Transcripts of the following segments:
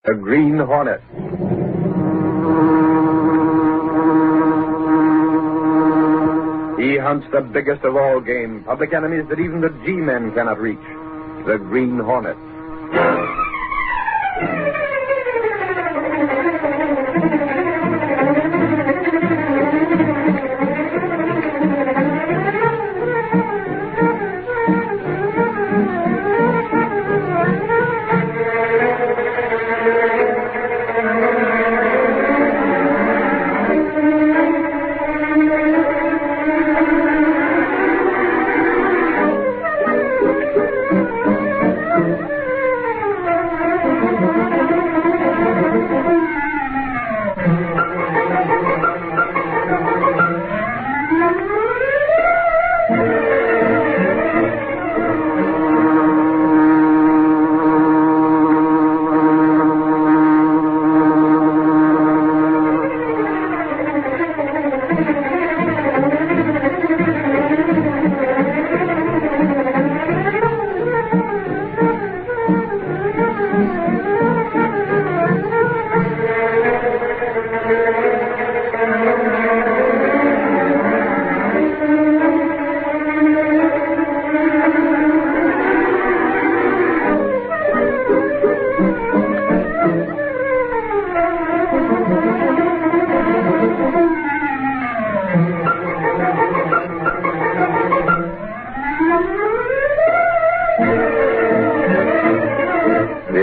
the Green Hornet. He hunts the biggest of all game, public enemies that even the G-men cannot reach, the Green Hornet.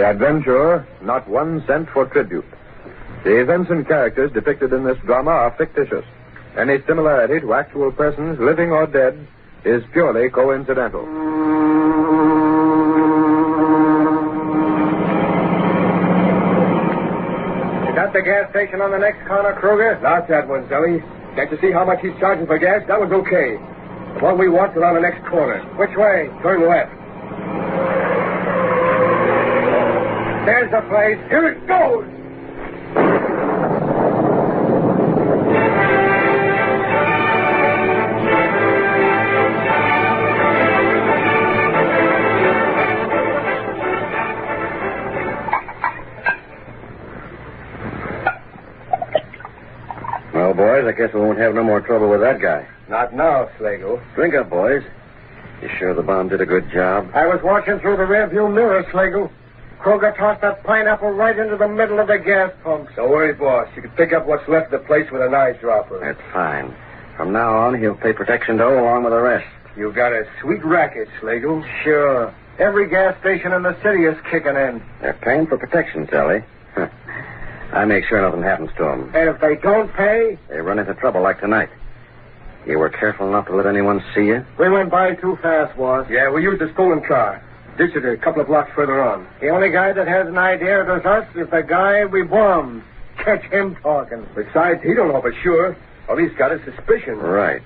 Adventurer, not 1 cent for tribute. The events and characters depicted in this drama are fictitious. Any similarity to actual persons, living or dead, is purely coincidental. Is that the gas station on the next corner, Kruger? Not that one, Zelly. Can't you see how much he's charging for gas? That one's okay. The one we want is on the next corner. Which way? Turn left. There's the place. Here it goes! Well, boys, I guess we won't have no more trouble with that guy. Not now, Slagle. Drink up, boys. You sure the bomb did a good job? I was watching through the rearview mirror, Slagle. Kruger tossed that pineapple right into the middle of the gas pumps. Don't worry, boss. You can pick up what's left of the place with an eyedropper. That's fine. From now on, he'll pay protection toll along with the rest. You got a sweet racket, Slagle. Sure. Every gas station in the city is kicking in. They're paying for protection, Sally. I make sure nothing happens to them. And if they don't pay? They run into trouble like tonight. You were careful enough to let anyone see you? We went by too fast, boss. Yeah, we used a stolen car. Ditched it a couple of blocks further on. The only guy that has an idea of us is the guy we bombed. Catch him talking. Besides, he don't know for sure. All he's got is suspicion. Right.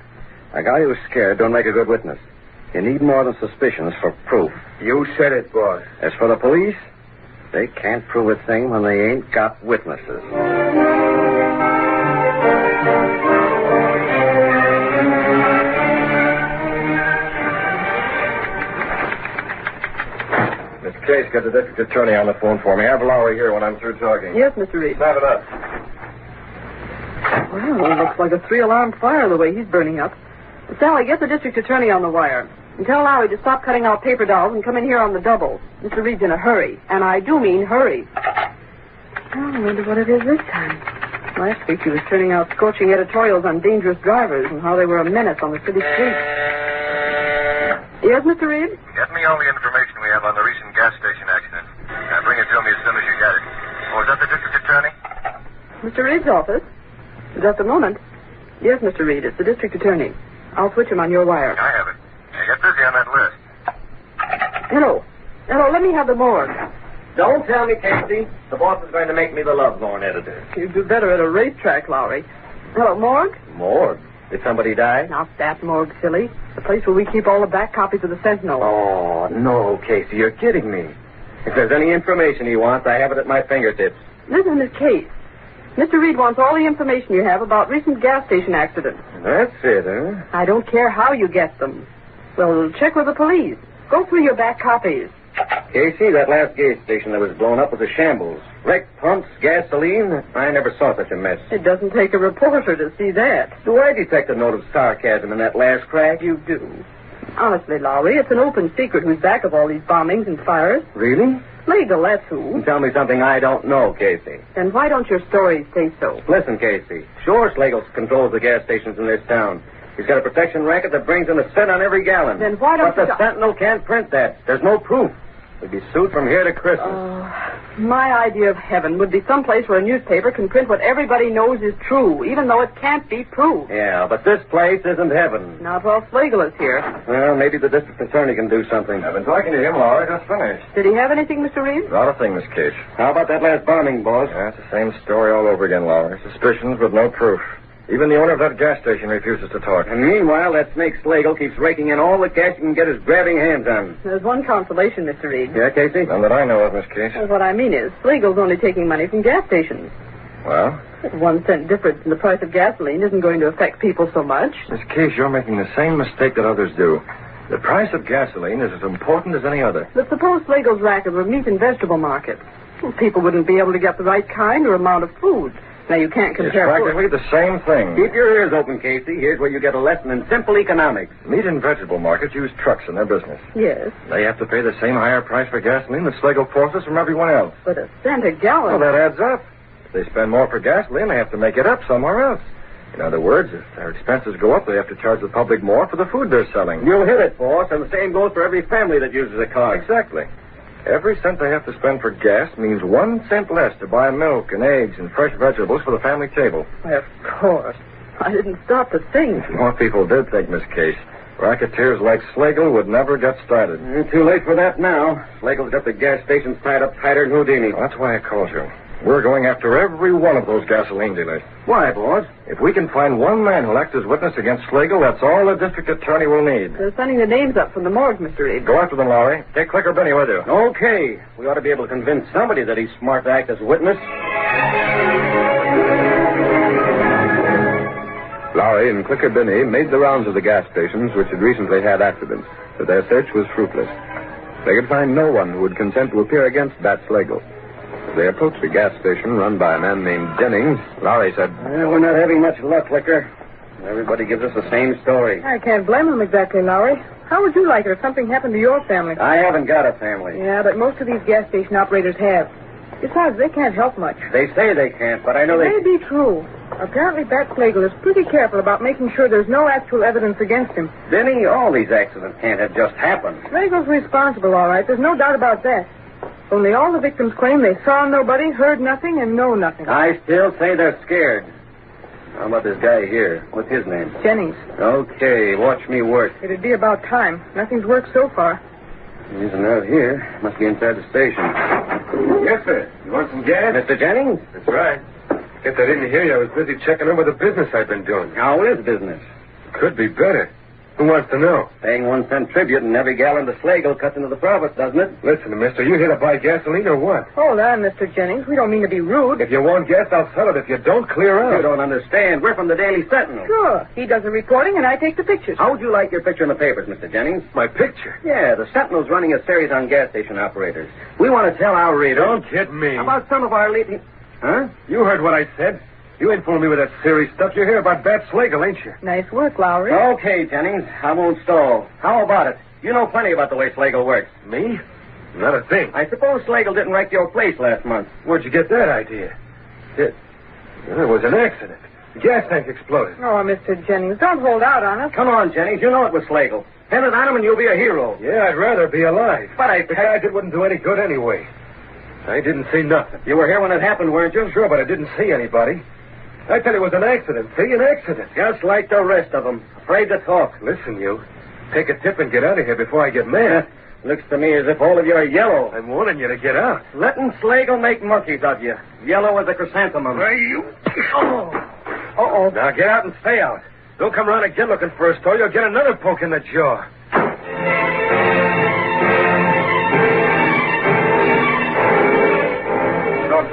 A guy who's scared don't make a good witness. You need more than suspicions for proof. You said it, boss. As for the police, they can't prove a thing when they ain't got witnesses. Case, get the district attorney on the phone for me. Have Lowry here when I'm through talking. Yes, Mr. Reid. Snap it up. Well, it looks like a 3-alarm fire the way he's burning up. Sally, get the district attorney on the wire. And tell Lowry to stop cutting out paper dolls and come in here on the double. Mr. Reid's in a hurry. And I do mean hurry. Well, I wonder what it is this time. Last week he was turning out scorching editorials on dangerous drivers and how they were a menace on the city streets. Yes, Mr. Reid? Get me all the information we have on the recent gas station accident. Bring it to me as soon as you get it. Oh, is that the district attorney? Mr. Reid's office? Just a moment. Yes, Mr. Reid, it's the district attorney. I'll switch him on your wire. I have it. Get busy on that list. Hello. Hello, let me have the morgue. Don't tell me, Casey. The boss is going to make me the lovelorn editor. You'd do better at a racetrack, Lowry. Hello, morgue? Morgue? Did somebody die? Not that morgue, silly. The place where we keep all the back copies of the Sentinel. Oh, no, Casey, you're kidding me. If there's any information he wants, I have it at my fingertips. Listen to this case. Mr. Reid wants all the information you have about recent gas station accidents. That's it, huh? I don't care how you get them. Well, check with the police. Go through your back copies. Casey, that last gas station that was blown up was a shambles. Wrecked pumps, gasoline. I never saw such a mess. It doesn't take a reporter to see that. Do I detect a note of sarcasm in that last crack? You do. Honestly, Lowry, it's an open secret who's back of all these bombings and fires. Really? Legal, that's who. Tell me something I don't know, Casey. Then why don't your stories say so? Listen, Casey. Sure, Slagle controls the gas stations in this town. He's got a protection racket that brings in a cent on every gallon. Then why don't But the Sentinel can't print that. There's no proof. We'd be sued from here to Christmas. My idea of heaven would be someplace where a newspaper can print what everybody knows is true, even though it can't be proved. Yeah, but this place isn't heaven. Not while Slagle is here. Well, maybe the district attorney can do something. I've been talking to him, Laura. Just finished. Did he have anything, Mr. Reid? Not a thing, Miss Case. How about that last bombing, boss? Yeah, it's the same story all over again, Laura. Suspicions, but no proof. Even the owner of that gas station refuses to talk. And meanwhile, that snake Slagle keeps raking in all the cash he can get his grabbing hands on. There's one consolation, Mr. Reid. Yeah, Casey? None that I know of, Miss Case. Well, what I mean is, Slagle's only taking money from gas stations. Well? 1 cent difference in the price of gasoline isn't going to affect people so much. Miss Case, you're making the same mistake that others do. The price of gasoline is as important as any other. But suppose Slagle's racket were meat and vegetable markets. Well, people wouldn't be able to get the right kind or amount of food. Now, you can't It's compare... practically the same thing. Keep your ears open, Casey. Here's where you get a lesson in simple economics. Meat and vegetable markets use trucks in their business. Yes, They have to pay the same higher price for gasoline that Slagle forces from everyone else. but a cent a gallon... Well, that adds up. If they spend more for gasoline, they have to make it up somewhere else. In other words, if their expenses go up, they have to charge the public more for the food they're selling. You hit it, boss, and the same goes for every family that uses a car. Exactly. Every cent they have to spend for gas means 1 cent less to buy milk and eggs and fresh vegetables for the family table. Why, of course. I didn't stop to think. If more people did think, Miss Case, racketeers like Slagle would never get started. Too late for that now. Slagle's got the gas stations tied up tighter than Houdini. Well, that's why I called you. We're going after every one of those gasoline dealers. Why, boss? If we can find one man who'll act as witness against Slagle, that's all the district attorney will need. They're sending the names up from the morgue, Mr. Reid. Go after them, Lowry. Take Clicker Benny with you. Okay. We ought to be able to convince somebody that he's smart to act as witness. Lowry and Clicker Benny made the rounds of the gas stations which had recently had accidents, but their search was fruitless. They could find no one who would consent to appear against Bat Slagle. As they approached the gas station run by a man named Jennings, Lowry said, Well, we're not having much luck, Liquor. Everybody gives us the same story. I can't blame them exactly, Lowry. How would you like it if something happened to your family? I haven't got a family. Yeah, but most of these gas station operators have. Besides, they can't help much. They say they can't, but I know It may be true. Apparently, Bat Slagle is pretty careful about making sure there's no actual evidence against him. Benny, all these accidents can't have just happened. Slagle's responsible, all right. There's no doubt about that. Only all the victims claim they saw nobody, heard nothing, and know nothing. I still say they're scared. How about this guy here? What's his name? Jennings. Okay, watch me work. It'd be about time. Nothing's worked so far. He isn't out here. Must be inside the station. Yes, sir. You want some gas? Mr. Jennings? That's right. Guess I didn't hear you. I was busy checking over the business I've been doing. How is business? Could be better. Who wants to know? Paying 1 cent tribute and every gallon to Slagle cuts into the profits, doesn't it? Listen, mister, you here to buy gasoline or what? Hold on, Mr. Jennings. We don't mean to be rude. If you want gas, I'll sell it. If you don't, clear out. You don't understand. We're from the Daily Sentinel. Sure. He does the reporting, and I take the pictures. How would you like your picture in the papers, Mr. Jennings? My picture? Yeah, the Sentinel's running a series on gas station operators. We want to tell our readers... Don't kid me. About some of our leading... Huh? You heard what I said. You ain't fooling me with that serious stuff. You're here about Bat Slagle, ain't you? Nice work, Lowry. Okay, Jennings. I won't stall. How about it? You know plenty about the way Slagle works. Me? Not a thing. I suppose Slagle didn't wreck your place last month. Where'd you get that idea? It was an accident. The gas tank exploded. Oh, Mr. Jennings, don't hold out on us. Come on, Jennings. You know it was Slagle. Pin it on him and you'll be a hero. Yeah, I'd rather be alive. But Besides, it wouldn't do any good anyway. I didn't see nothing. You were here when it happened, weren't you? Sure, but I didn't see anybody. I tell you, it was an accident. See, an accident. Just like the rest of them. Afraid to talk. Listen, you. Take a tip and get out of here before I get mad. Looks to me as if all of you are yellow. I'm warning you to get out. Letting Slagle make monkeys of you. Yellow as a chrysanthemum. You. Oh. Uh-oh. Now get out and stay out. Don't come around again looking for a store. You'll get another poke in the jaw.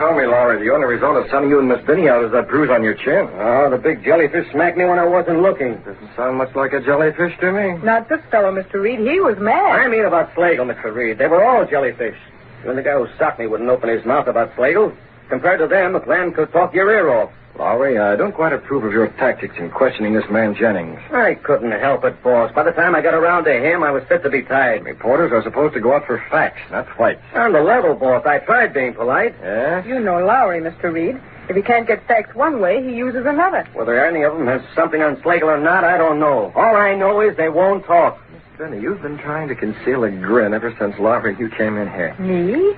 told me, Lowry, the only result of sending you and Miss Binney out is that bruise on your chin. Oh, the big jellyfish smacked me when I wasn't looking. Doesn't sound much like a jellyfish to me. Not this fellow, Mr. Reid. He was mad. I mean about Slagle, Mr. Reid. They were all jellyfish. Even the guy who socked me wouldn't open his mouth about Slagle. Compared to them, a man could talk your ear off. Lowry, I don't quite approve of your tactics in questioning this man Jennings. I couldn't help it, boss. By the time I got around to him, I was fit to be tied. Reporters are supposed to go out for facts, not fights. On the level, boss. I tried being polite. Yeah? You know Lowry, Mr. Reid. If he can't get facts one way, he uses another. Whether any of them has something on Slagle or not, I don't know. All I know is they won't talk. Miss Binney, you've been trying to conceal a grin ever since Lowry you came in here. Me?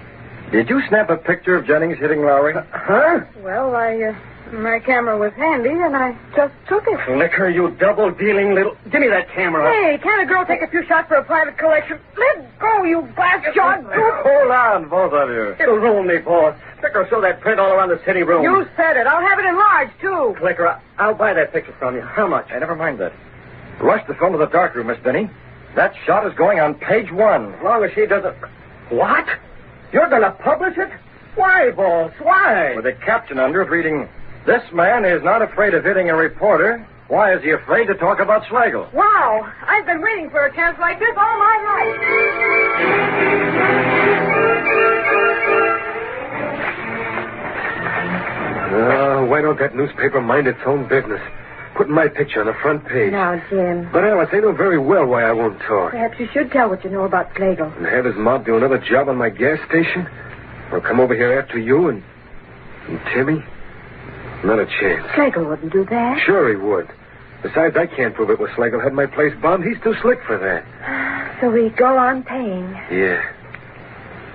Did you snap a picture of Jennings hitting Lowry? Huh? Well, my camera was handy, and I just took it. Liquor, you double-dealing little... Give me that camera. Hey, can't a girl take a few shots for a private collection? Let go, you glass-jawed goose. Hold on, both of you. It'll ruin me, boss. Liquor, show that print all around the city room. You said it. I'll have it enlarged, too. Liquor, I'll buy that picture from you. How much? Hey, never mind that. Rush the film to the darkroom, Miss Binney. That shot is going on page 1. As long as she doesn't... What? You're going to publish it? Why, boss? Why? With a caption under it reading, "This man is not afraid of hitting a reporter. Why is he afraid to talk about Slagle?" Wow. I've been waiting for a chance like this all my life. Why don't that newspaper mind its own business? Putting my picture on the front page. Now, Jim. But Alice, I know very well why I won't talk. Perhaps you should tell what you know about Slagle. And have his mob do another job on my gas station? Or come over here after you and Timmy? Not a chance. Slagle wouldn't do that. Sure he would. Besides, I can't prove it was Slagle had my place bombed. He's too slick for that. So we go on paying. Yeah.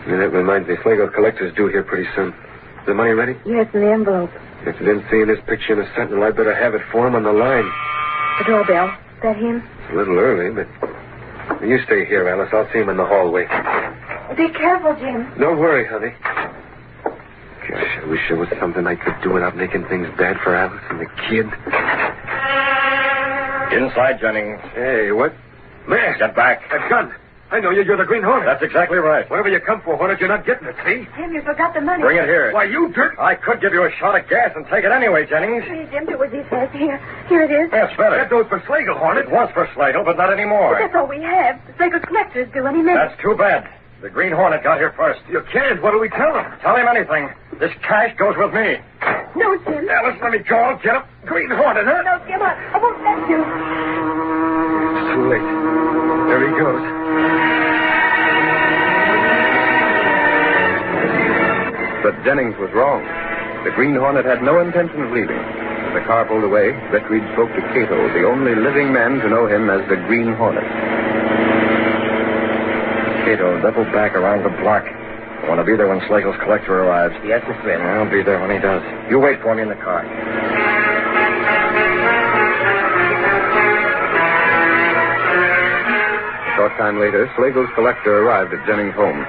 That reminds me, Slagle's collector's due here pretty soon. Is the money ready? Yes, in the envelope. If you didn't see his picture in the Sentinel, I'd better have it for him on the line. The doorbell. Is that him? It's a little early, but... You stay here, Alice. I'll see him in the hallway. Be careful, Jim. Don't worry, honey. Gosh, I wish there was something I could do without making things bad for Alice and the kid. Inside, Jennings. Hey, what? Man! Get back. A gun! I know you. You're the Green Hornet. That's exactly right. Whatever you come for, Hornet, you're not getting it, see? Jim, you forgot the money. Bring it here. Why, you dirt... I could give you a shot of gas and take it anyway, Jennings. Please, Jim, do as he says. Here it is. Yes, better. That goes for Slagle, Hornet. It was for Slagle, but not anymore. But that's all we have. The Slagle's collector's due any minute. That's too bad. The Green Hornet got here first. You can't. What do we tell him? Tell him anything. This cash goes with me. No, Jim. Alice, let me go. I'll get him. Green Hornet, huh? No, Jim, I won't let you. It's too late. There he goes. But Jennings was wrong. The Green Hornet had no intention of leaving. As the car pulled away, Britt Reid spoke to Kato, the only living man to know him as the Green Hornet. Kato, double back around the block. I want to be there when Slagle's collector arrives. Yes, Mr. Reid. I'll be there when he does. You wait for me in the car. A short time later, Slagle's collector arrived at Jennings' home.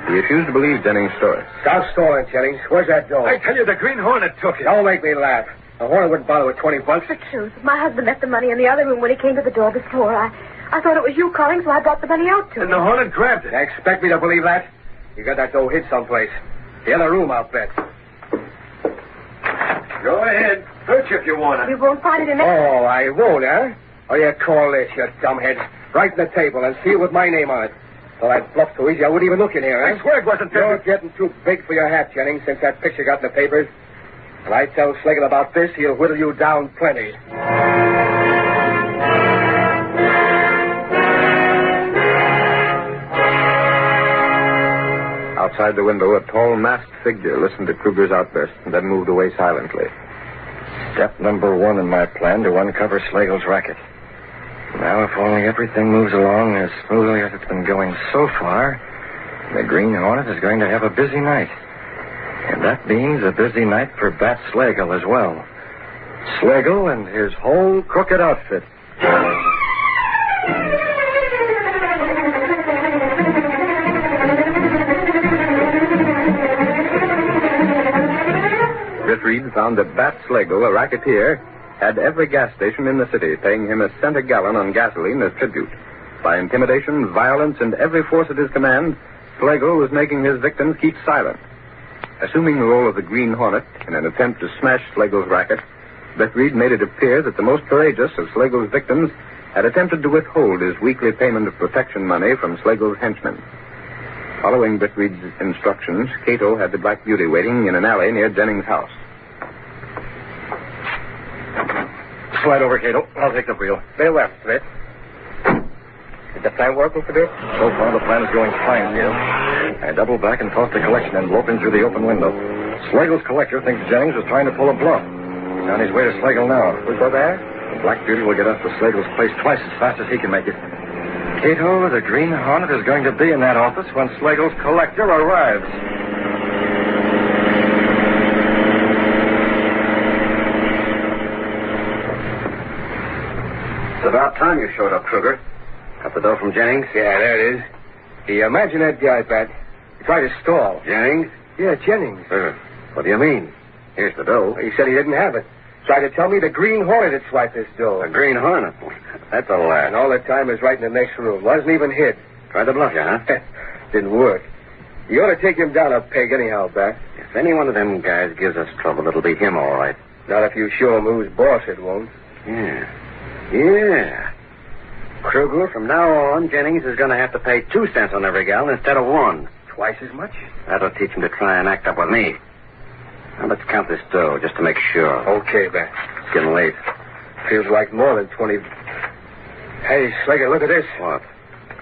He refused to believe Jennings' story. Stop stalling, Jennings. Where's that door? I tell you, the Green Hornet took it. Don't make me laugh. The Hornet wouldn't bother with 20 bucks. The truth. My husband left the money in the other room when he came to the door before. I thought it was you calling, so I brought the money out to him. And the Hornet grabbed it. You expect me to believe that? You got that dough hid someplace. The other room, I'll bet. Go ahead. Search if you want You won't find it in there. Oh, I won't, huh? Oh, you call this, you dumbhead. Right in the table and seal with my name on it. Well, that bluff's so easy, I wouldn't even look in here, huh? I swear it wasn't You're getting too big for your hat, Jennings, since that picture got in the papers. When I tell Slagle about this, he'll whittle you down plenty. Outside the window, a tall, masked figure listened to Kruger's outburst and then moved away silently. Step number 1 in my plan to uncover Slagle's racket. Now, if only everything moves along as smoothly as it's been going so far, the Green Hornet is going to have a busy night. And that means a busy night for Bat Slagle as well. Slagle and his whole crooked outfit. Britt Reid found that Bat Slagle, a racketeer, had every gas station in the city paying him a cent a gallon on gasoline as tribute. By intimidation, violence, and every force at his command, Slagle was making his victims keep silent. Assuming the role of the Green Hornet in an attempt to smash Slagle's racket, Britt Reid made it appear that the most courageous of Slagle's victims had attempted to withhold his weekly payment of protection money from Slagle's henchmen. Following Britt Reid's instructions, Kato had the Black Beauty waiting in an alley near Jennings' house. Slide over, Kato. I'll take the wheel. Very well, Britt. Is the plan working for this? So far, the plan is going fine, Kato. I doubled back and tossed the collection envelope in through the open window. Slagle's collector thinks Jennings was trying to pull a bluff. He's on his way to Slagle now. We'll go there? The Black Beauty will get us to Slagle's place twice as fast as he can make it. Kato, the Green Hornet is going to be in that office when Slagle's collector arrives. It's about time you showed up, Kruger. Got the dough from Jennings? Yeah, there it is. Hey, imagine that guy, Pat. He tried to stall. Jennings? Yeah, Jennings. What do you mean? Here's the dough. He said he didn't have it. Tried to tell me the Green Hornet had swiped this dough. A Green Hornet? That's a laugh. And all the time was right in the next room. Wasn't even hid. Tried to bluff you, huh? Didn't work. You ought to take him down a peg anyhow, Bat. If any one of them guys gives us trouble, it'll be him, all right. Not if you show him who's boss, it won't. Yeah. Kruger, from now on, Jennings is going to have to pay 2 cents on every gallon instead of 1. Twice as much? That'll teach him to try and act up with me. Now, let's count this dough just to make sure. Okay, Bat. It's getting late. Feels like more than 20. Hey, Slager, look at this. What?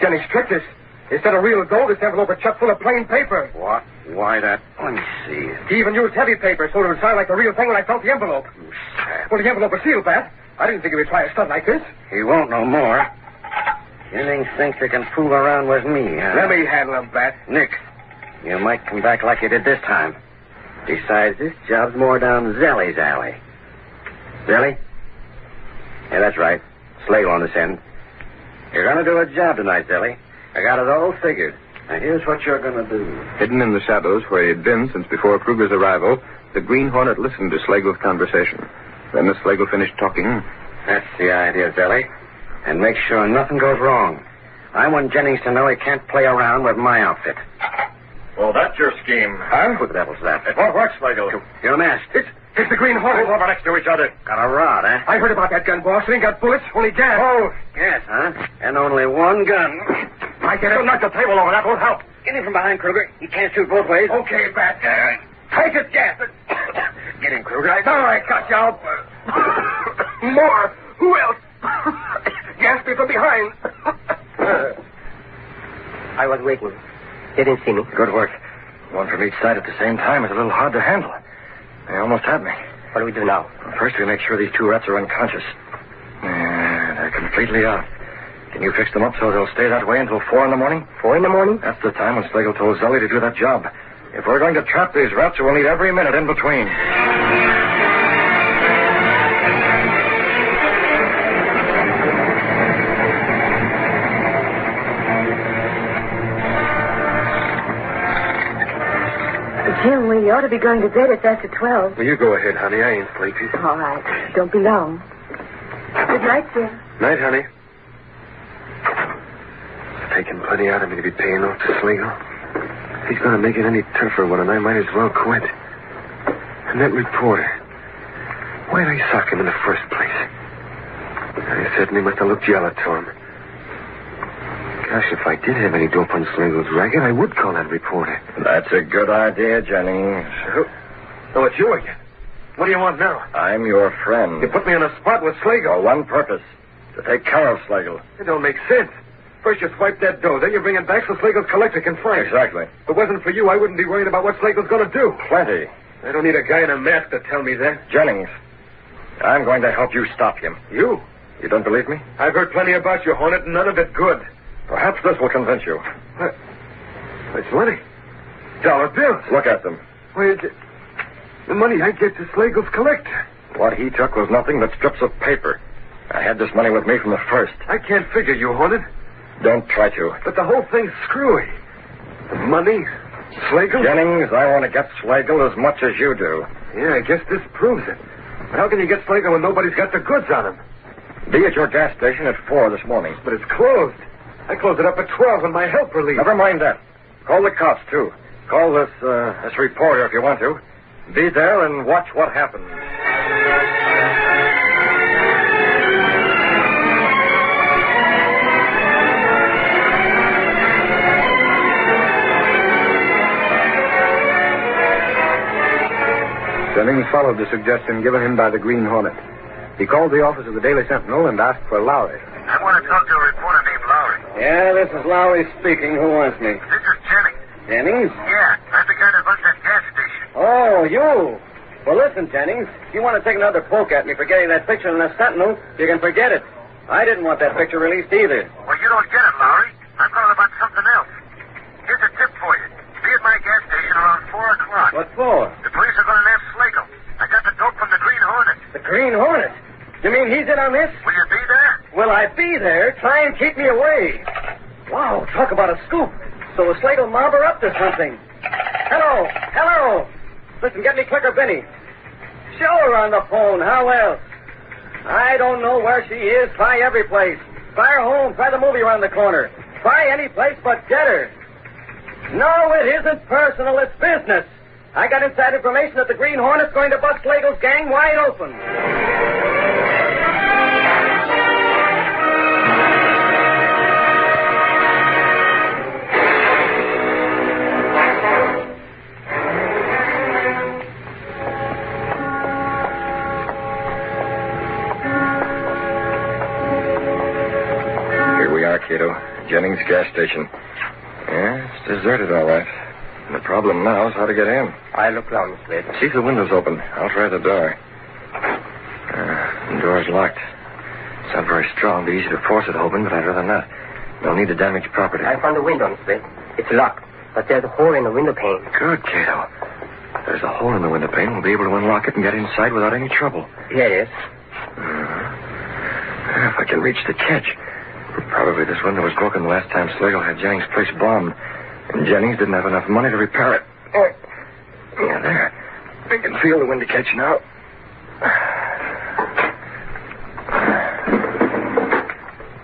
Jennings tricked us. Instead of real gold, this envelope was chock full of plain paper. What? Why that? Let me see. He even used heavy paper so it would sound like the real thing when I felt the envelope. Well, the envelope was sealed, Bat. I didn't think he would try a stunt like this. He won't no more. Jennings thinks he can fool around with me, huh? Let me handle him, Bat. Nick, you might come back like you did this time. Besides, this job's more down Zelly's alley. Zelly? Yeah, that's right. Slagle on this end. You're going to do a job tonight, Zelly. I got it all figured. Now, here's what you're going to do. Hidden in the shadows where he had been since before Kruger's arrival, the Green Hornet listened to Slagle's conversation. Then as Slagle finished talking... That's the idea, Zelly. And make sure nothing goes wrong. I want Jennings to know he can't play around with my outfit. Well, that's your scheme. Huh? Who the devil's that? It won't work, Slagle. You're masked. It's the Green Hornet. Move over next to each other. Got a rod, eh? I heard about that gun, boss. It ain't got bullets, only gas. Oh, gas, huh? And only one gun. I get it. Don't knock the table over. That won't help. Get him from behind, Kruger. He can't shoot both ways. Okay, Bat. Take it, gas. Get him, Kruger. All right, got you. More. Who else? Gas me from behind. I was waiting. They didn't see me. Good work. One from each side at the same time is a little hard to handle. They almost had me. What do we do now? First, we make sure these 2 rats are unconscious. They're completely out. Can you fix them up so they'll stay that way until 4 in the morning? 4 in the morning? That's the time when Slagle told Zelly to do that job. If we're going to trap these rats, we'll need every minute in between. Jim, we ought to be going to bed. It's after 12. Well, you go ahead, honey. I ain't sleepy. All right. Don't be long. Good night, Jim. Night, honey. It's taking plenty out of me to be paying off to Slagle. If he's going to make it any tougher one, and I might as well quit. And that reporter. Why did I sock him in the first place? I certainly must have looked yellow to him. Gosh, if I did have any dope on Slagle's racket, I would call that reporter. That's a good idea, Jennings. Oh, it's you again. What do you want now? I'm your friend. You put me on a spot with Slagle. For one purpose. To take care of Slagle. It don't make sense. First you swipe that dough, then you bring it back so Slagle's collector can find it. Exactly. If it wasn't for you, I wouldn't be worried about what Slagle's going to do. Plenty. I don't need a guy in a mask to tell me that. Jennings, I'm going to help you stop him. You? You don't believe me? I've heard plenty about you, Hornet, and none of it good. Perhaps this will convince you. What? It's money. Dollar bills. Look at them. Where's it? The money I get to Slagle's collector. What he took was nothing but strips of paper. I had this money with me from the first. I can't figure you, Hornet. Don't try to. But the whole thing's screwy. The money, Slagle. Jennings, I want to get Slagle as much as you do. Yeah, I guess this proves it. But how can you get Slagle when nobody's got the goods on him? Be at your gas station at 4 this morning. But it's closed. I closed it up at 12 when my helper leaves. Never mind that. Call the cops, too. Call this reporter if you want to. Be there and watch what happens. Jennings followed the suggestion given him by the Green Hornet. He called the office of the Daily Sentinel and asked for Lowry. I want to talk to a reporter named Lowry. Yeah, this is Lowry speaking. Who wants me? This is Jennings. Jennings? Yeah, I'm the guy that runs that gas station. Oh, you. Well, listen, Jennings. If you want to take another poke at me for getting that picture in the Sentinel, you can forget it. I didn't want that picture released either. Well, you don't get it, Lowry. I'm calling about something else. Here's a tip for you. Be at my gas station around 4 o'clock. What for? The police are going to nab Slagle. I got the dope from the Green Hornet. The Green Hornet? You mean he's in on this? Will you be there? Will I be there? Try and keep me away. Wow, talk about a scoop. So the Slagle mob are up to something. Hello, hello. Listen, get me Clicker Benny. Show her on the phone. How else? I don't know where she is. Try every place. Try her home. Try the movie around the corner. Try any place but get her. No, it isn't personal. It's business. I got inside information that the Green Hornet's going to bust Slagle's gang wide open. Here we are, Kato. Jennings gas station. Yeah, it's deserted, all right. The problem now is how to get in. I look round, Slade. See if the window's open. I'll try the door. The door's locked. It's not very strong. It'd be easy to force it open, but I'd rather not. No need to damage property. I found the window, Slade. It's locked, but there's a hole in the window pane. Good, Kato. If there's a hole in the window pane, we'll be able to unlock it and get inside without any trouble. Yes. If I can reach the catch. Probably this window was broken the last time Slagle had Jennings' place bombed. And Jennings didn't have enough money to repair it. Yeah, there. I can feel the window catch now.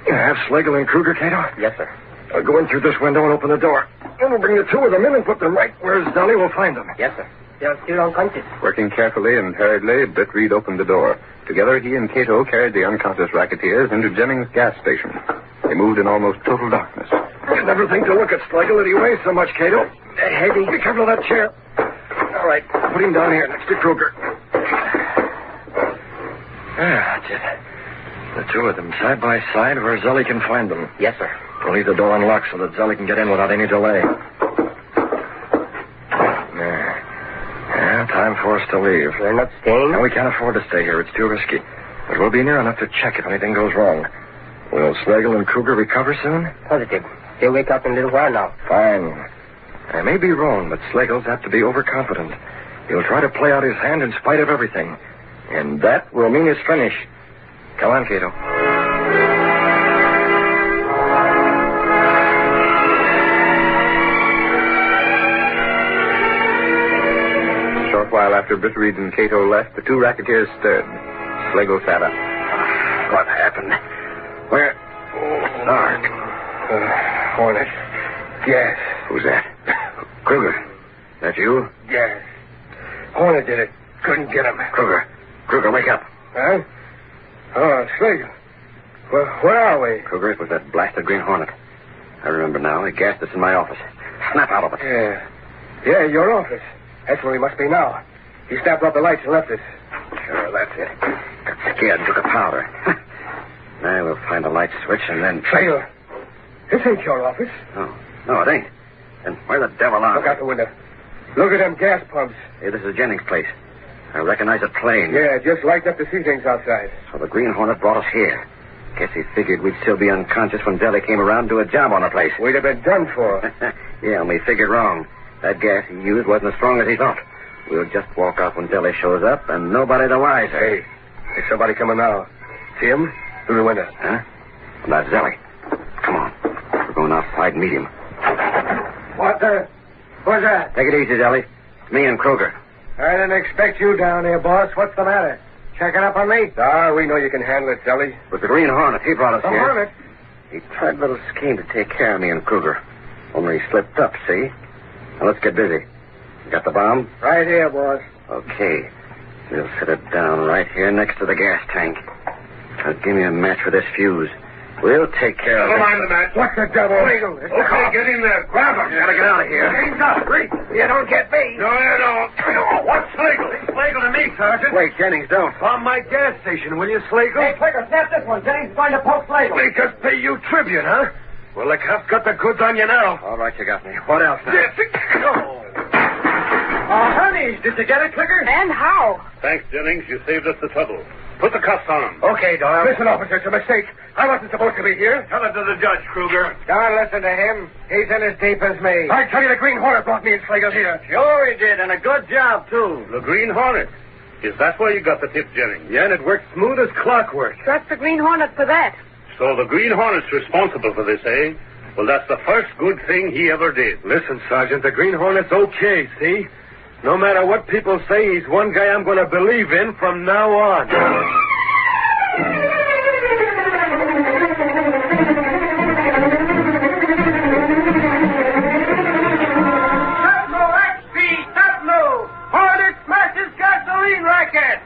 You have Slagle and Kruger, Kato? Yes, sir. I'll go in through this window and open the door. And we'll bring the two of them in and put them right where Zelly will find them. Yes, sir. They're still unconscious. Working carefully and hurriedly, Britt Reid opened the door. Together, he and Kato carried the unconscious racketeers into Jennings' gas station. They moved in almost total darkness. You never think to look at Slagle that he weighs so much, Kato. Heavy. Be careful of that chair. All right, put him down here next to Kruger. That's it. The two of them side by side where Zelly can find them. Yes, sir. We'll leave the door unlocked so that Zelly can get in without any delay. Yeah, time for us to leave. We're not staying? No, we can't afford to stay here. It's too risky. But we'll be near enough to check if anything goes wrong. Will Slagle and Kruger recover soon? Positive. They'll wake up in a little while now. Fine. I may be wrong, but Slagle's apt to be overconfident. He'll try to play out his hand in spite of everything. And that will mean his finish. Come on, Kato. A short while after Britt Reid and Kato left, the two racketeers stirred. Slagle sat up. What happened? Where? Dark. Hornet. Gas. Who's that? Kruger. That you? Gas. Hornet did it. Couldn't get him. Kruger, wake up. Huh? Oh, Slagle. Where are we? Kruger, it was that blasted Green Hornet. I remember now. He gassed us in my office. Snap out of it. Yeah, your office. That's where we must be now. He snapped off the lights and left us. Sure, that's it. Got scared and took a powder. Now we'll find a light switch and then... Slagle, this ain't your office. No, it ain't. Then where the devil are Look out the window. Look at them gas pumps. Hey, this is Jennings' place. I recognize it plain. Yeah, just lights up to see things outside. So the Green Hornet brought us here. Guess he figured we'd still be unconscious when Zelly came around to do a job on the place. We'd have been done for. Yeah, and we figured wrong. That gas he used wasn't as strong as he thought. We'll just walk out when Zelly shows up, and nobody the wiser. Hey, there's somebody coming now. See him? Through the window. Huh? Well, that's Zelly. Come on. We're going outside and meet him. What the? What's that? Take it easy, Zelly. It's me and Kruger. I didn't expect you down here, boss. What's the matter? Checking up on me? Ah, we know you can handle it, Zelly. It was the Green Hornet. He brought us The here. Hornet? He tried a little scheme to take care of me and Kruger. Only he slipped up, see? Now let's get busy. You got the bomb? Right here, boss. Okay. We'll set it down right here next to the gas tank. Now give me a match for this fuse. We'll take care of it. Never mind the match. What the devil? Okay, get in there. Grab him. Gotta get out of here. Hands up, Reed. You don't get me. No, you don't. What's Slagle? It's Slagle to me, Sergeant. Wait, Jennings, don't. Bomb my gas station, will you, Slagle? Hey, Clicker, snap this one. Jennings is going to poke Slagle. Make us pay you tribute, huh? Well, the cop's got the goods on you now. All right, you got me. What else now? Honey, did you get it, Clicker? And how? Thanks, Jennings. You saved us the trouble. Put the cuffs on him. Okay, Doyle. Listen, officer, it's a mistake. I wasn't supposed to be here. Tell it to the judge, Kruger. Don't listen to him. He's in as deep as me. I tell you, the Green Hornet brought me and Slagle here. Sure he did, and a good job, too. The Green Hornet. Is that where you got the tip, Jennings? Yeah, and it worked smooth as clockwork. Trust the Green Hornet for that. So the Green Hornet's responsible for this, eh? Well, that's the first good thing he ever did. Listen, Sergeant, the Green Hornet's okay, see? No matter what people say, he's one guy I'm going to believe in from now on. Hornet smashes gasoline racket!